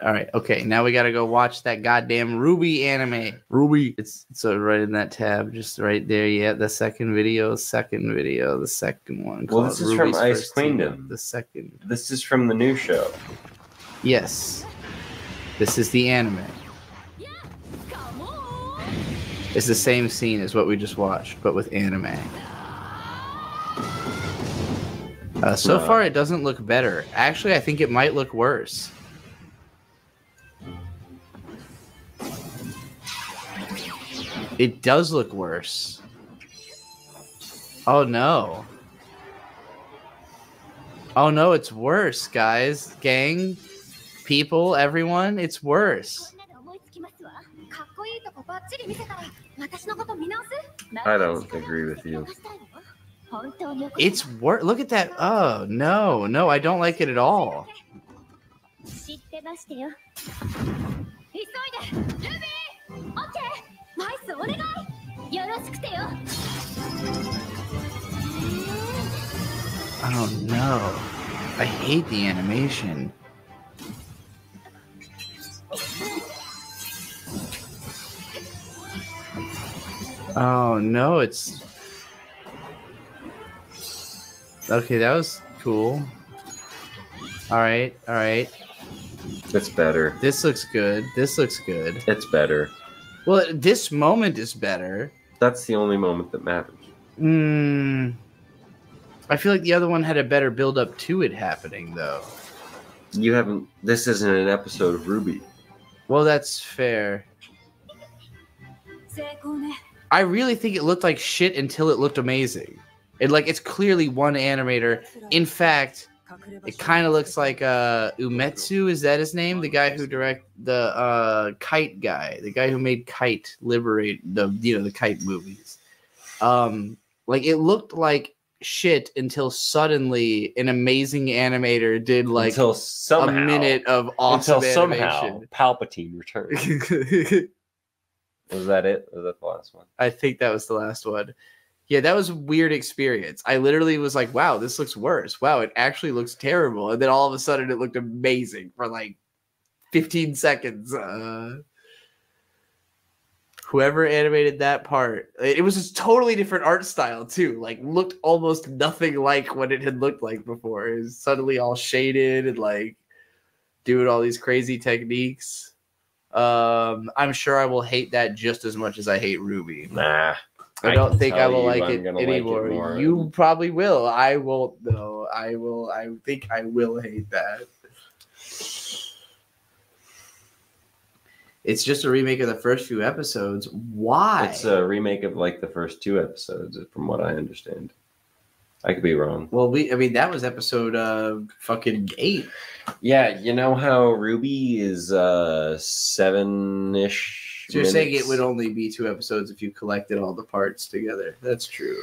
All right. Okay. Now we got to go watch that goddamn RWBY anime. RWBY. It's so right in that tab, just right there. Yeah. The second video, the second one. Well, this is from RWBY's Ice First Queendom. Team-Up, the second. This is from the new show. Yes. This is the anime. It's the same scene as what we just watched, but with anime. So far, it doesn't look better. Actually, I think it might look worse. It does look worse. Oh, no. Oh, no, it's worse, guys. Gang, people, everyone, it's worse. I don't agree with you. It's worse. Look at that. Oh, no. No, I don't like it at all. Oh, no. I hate the animation. Oh, no, it's... Okay, that was cool. Alright, alright. It's better. This looks good. This looks good. It's better. Well, this moment is better. That's the only moment that matters. I feel like the other one had a better build-up to it happening, though. You haven't... This isn't an episode of RWBY. Well, that's fair. I really think it looked like shit until it looked amazing. It's clearly one animator. In fact, it kind of looks like Umetsu, is that his name? The guy who directed the Kite guy, the guy who made Kite, Liberate, the Kite movies. It looked like shit until suddenly an amazing animator did a minute of awesome animation. Palpatine returned. Was that it? Was that the last one? I think that was the last one. Yeah, that was a weird experience. I literally was like, wow, this looks worse. Wow, it actually looks terrible. And then all of a sudden it looked amazing for 15 seconds. Whoever animated that part, it was a totally different art style too. Looked almost nothing like what it had looked like before. It was suddenly all shaded and doing all these crazy techniques. I'm sure I will hate that just as much as I hate RWBY. Nah. I don't think I will like it anymore. Like it you probably will. I won't though. I think I will hate that. It's just a remake of the first few episodes. Why? It's a remake of the first 2 episodes, from what I understand. I could be wrong. Well, that was episode fucking 8. Yeah, you know how RWBY is 7-ish. So you're saying it would only be 2 episodes if you collected all the parts together. That's true.